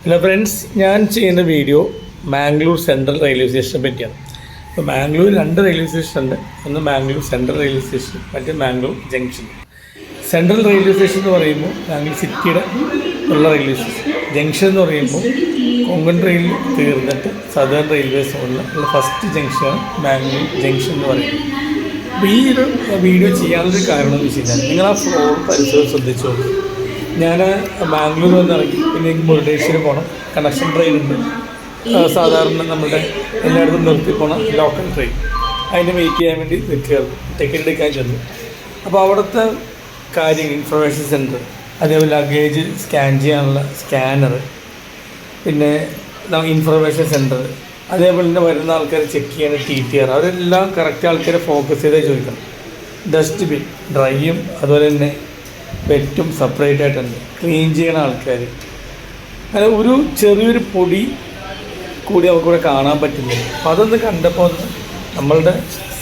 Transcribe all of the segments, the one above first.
Hello friends, ഞാൻ ചെയ്യുന്ന video Mangalore central railway സ്റ്റേഷനെ പറ്റിയാണ്. അപ്പോൾ മാംഗ്ലൂർ രണ്ട് റെയിൽവേ സ്റ്റേഷൻ ഉണ്ട്. ഒന്ന് മാംഗ്ലൂർ സെൻട്രൽ റെയിൽവേ സ്റ്റേഷൻ, മറ്റേ Mangalore junction. Central railway station എന്ന് പറയുമ്പോൾ മാംഗ്ലൂർ സിറ്റിയുടെ ഉള്ള റെയിൽവേ സ്റ്റേഷൻ. ജംഗ്ഷൻ എന്ന് പറയുമ്പോൾ കൊങ്കൺ റെയിൽ തീർന്നിട്ട് സദേൺ റെയിൽവേ സോണിൽ ഉള്ള ഫസ്റ്റ് ജംഗ്ഷനാണ് മാംഗ്ലൂർ ജംഗ്ഷൻ എന്ന് പറയുന്നത്. അപ്പോൾ ഈ ഒരു വീഡിയോ ചെയ്യാനുള്ളൊരു കാരണം എന്ന് വെച്ച് കഴിഞ്ഞാൽ നിങ്ങൾ ആ ഫ്ലോർ പരിസരം ശ്രദ്ധിച്ചു നോക്കും. ഞാൻ ബാംഗ്ലൂർ വന്നിറങ്ങി, പിന്നെ എനിക്ക് മുരുടേശ്വരം പോകണം. കണക്ഷൻ ട്രെയിൻ ഉണ്ട്, സാധാരണ നമ്മുടെ എല്ലായിടത്തും നിർത്തി പോകണം ലോക്കൽ ട്രെയിൻ. അതിന് വെയിറ്റ് ചെയ്യാൻ വേണ്ടി നിൽക്കുകയായിരുന്നു, ടിക്കറ്റ് എടുക്കാൻ ചെന്നു. അപ്പോൾ അവിടുത്തെ കാര്യങ്ങൾ, ഇൻഫർമേഷൻ സെൻറ്റർ, അതേപോലെ ലഗേജ് സ്കാൻ ചെയ്യാനുള്ള സ്കാനർ, പിന്നെ ഇൻഫർമേഷൻ സെൻറ്റർ, അതേപോലെ തന്നെ വരുന്ന ആൾക്കാർ ചെക്ക് ചെയ്യാൻ TTR, അവരെല്ലാം കറക്റ്റ് ആൾക്കാരെ ഫോക്കസ് ചെയ്തേ ചോദിക്കണം. ഡസ്റ്റ്ബിൻ ഡ്രൈയും അതുപോലെ തന്നെ വെറ്റും സെപ്പറേറ്റ് ആയിട്ടുണ്ട്. ക്ലീൻ ചെയ്യണ ആൾക്കാർ, അങ്ങനെ ഒരു ചെറിയൊരു പൊടി കൂടി നമുക്കിവിടെ കാണാൻ പറ്റുന്നില്ല. അപ്പോൾ അതൊന്ന് കണ്ടപ്പോൾ നമ്മളുടെ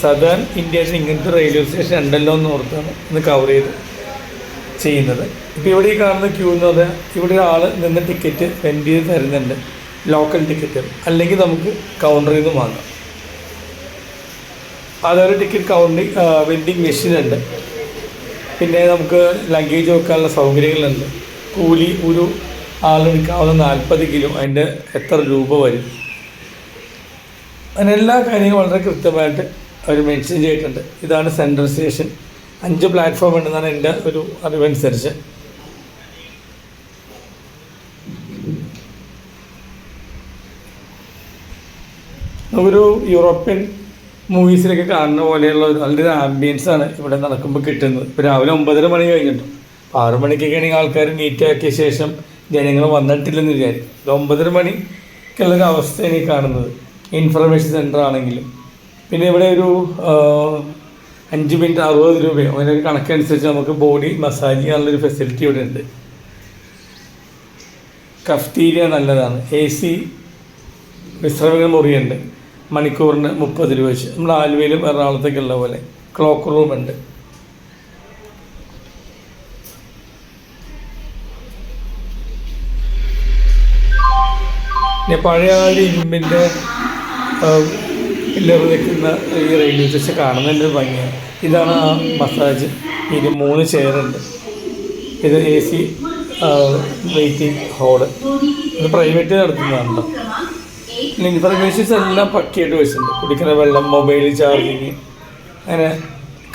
സദേൺ ഇന്ത്യയിൽ ഇങ്ങനത്തെ റെയിൽവേ സ്റ്റേഷൻ ഉണ്ടല്ലോ എന്ന് ഓർത്താണ് ഇന്ന് കവർ ചെയ്ത് ചെയ്യുന്നത്. ഇപ്പോൾ ഇവിടെ ഈ കാണുന്ന ക്യൂ എന്ന് പറഞ്ഞാൽ ഇവിടെ ഒരാൾ നിന്ന് ടിക്കറ്റ് വെൻഡ് ചെയ്ത് തരുന്നുണ്ട്, ലോക്കൽ ടിക്കറ്റ്, അല്ലെങ്കിൽ നമുക്ക് കൗണ്ടറിൽ നിന്ന് വാങ്ങാം. അതൊരു ടിക്കറ്റ് വെൻഡിങ് മെഷീൻ ഉണ്ട്. പിന്നെ നമുക്ക് ലഗേജ് വെക്കാനുള്ള സൗകര്യങ്ങളുണ്ട്. കൂലി ഒരു ആളെടുക്കാവുന്ന 40 കിലോ, അതിൻ്റെ എത്ര രൂപ വരും, അങ്ങനെ എല്ലാ കാര്യങ്ങളും വളരെ കൃത്യമായിട്ട് അവർ മെൻഷൻ ചെയ്തിട്ടുണ്ട്. ഇതാണ് സെൻട്രൽ സ്റ്റേഷൻ. 5 പ്ലാറ്റ്ഫോം ഉണ്ടെന്നാണ് എൻ്റെ ഒരു അറിവനുസരിച്ച്. നമുക്കൊരു യൂറോപ്യൻ മൂവീസിലൊക്കെ കാണുന്ന പോലെയുള്ള നല്ലൊരു ആംബിയൻസാണ് ഇവിടെ നടക്കുമ്പോൾ കിട്ടുന്നത്. ഇപ്പോൾ രാവിലെ 9:30 മണി കഴിഞ്ഞിട്ടും 6 മണിക്കൊക്കെ ആണെങ്കിൽ ആൾക്കാർ നീറ്റാക്കിയ ശേഷം ജനങ്ങൾ വന്നിട്ടില്ലെന്ന് വിചാരിക്കും. 9:30 മണിക്കുള്ളൊരു അവസ്ഥയാണ് ഈ കാണുന്നത്. ഇൻഫർമേഷൻ സെൻറ്റർ ആണെങ്കിലും പിന്നെ ഇവിടെ ഒരു 5 മിനിറ്റ് 60 രൂപയോ അങ്ങനെ ഒരു കണക്കനുസരിച്ച് നമുക്ക് ബോഡി മസാജ് ചെയ്യാനുള്ളൊരു ഫെസിലിറ്റി ഇവിടെ ഉണ്ട്. കഫ്റ്റീരിയ നല്ലതാണ്. AC വിശ്രമിക്കുന്ന മുറിയുണ്ട്. മണിക്കൂറിന് 30 രൂപ വെച്ച്. നമ്മൾ ആലുവയിലും എറണാകുളത്തേക്കുള്ള പോലെ ക്ലോക്ക് റൂം ഉണ്ട്. പിന്നെ പഴയ ഇരുമ്പിൻ്റെ പില്ലർ നിൽക്കുന്ന ഈ റെയിൽവേ സ്റ്റേഷൻ കാണുന്നതിൻ്റെ ഭംഗിയാണ്. ഇതാണ് ആ മസാജ്. 3 ചെയറുണ്ട്. ഇത് AC വെയിറ്റിംഗ് ഹാള്. ഇത് പ്രൈവറ്റ് നടത്തുന്നതാണല്ലോ. പിന്നെ ഇൻഫർമേഷൻസ് എല്ലാം പക്കയായിട്ട് വെച്ചിട്ടുണ്ട്. കുടിക്കുന്ന വെള്ളം, മൊബൈൽ ചാർജിങ്, അങ്ങനെ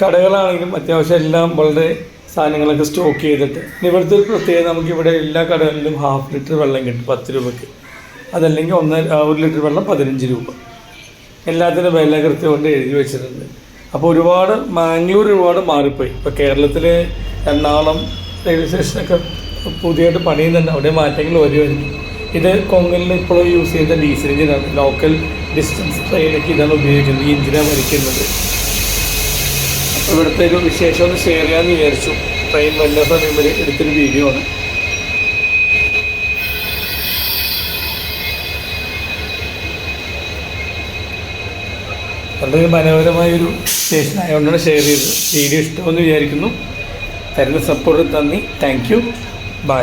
കടകളാണെങ്കിലും അത്യാവശ്യം എല്ലാം വളരെ സാധനങ്ങളൊക്കെ സ്റ്റോക്ക് ചെയ്തിട്ട്. ഇവിടുത്തെ ഒരു പ്രത്യേകത, നമുക്കിവിടെ എല്ലാ കടകളിലും 1/2 ലിറ്റർ വെള്ളം കിട്ടും 10 രൂപയ്ക്ക്. അതല്ലെങ്കിൽ 1 ലിറ്റർ വെള്ളം 15 രൂപ. എല്ലാത്തിനും വില കൃത്യം കൊണ്ട് എഴുതി വെച്ചിട്ടുണ്ട്. അപ്പോൾ മാംഗ്ലൂർ ഒരുപാട് മാറിപ്പോയി. ഇപ്പോൾ കേരളത്തിലെ എറണാകുളം റെയിൽവേ സ്റ്റേഷനൊക്കെ പുതിയതായിട്ട് പണിയുന്നുണ്ട്, അവിടെ മാറ്റങ്ങൾ വരുമായിരിക്കും. ഇത് കൊങ്കണിൽ ഇപ്പോഴും യൂസ് ചെയ്യുന്ന ഡീസൽ എഞ്ചിനാണ്. ലോക്കൽ ഡിസ്റ്റൻസ് ട്രെയിനൊക്കെ ഇതാണ് ഉപയോഗിക്കുന്നത്, ഈ എഞ്ചിനാണ് വലിക്കുന്നത്. അപ്പോൾ ഇവിടുത്തെ ഒരു വിശേഷം ഒന്ന് ഷെയർ ചെയ്യാമെന്ന് വിചാരിച്ചു. ട്രെയിൻ വല്ല സമയം വരെ എടുത്തൊരു വീഡിയോ ആണ്. വളരെ മനോഹരമായൊരു സ്റ്റേഷൻ ആയതുകൊണ്ടാണ് ഷെയർ ചെയ്തത്. വീഡിയോ ഇഷ്ടമെന്ന് വിചാരിക്കുന്നു. തരുന്ന സപ്പോർട്ട് നന്ദി. Thank you. ബൈ.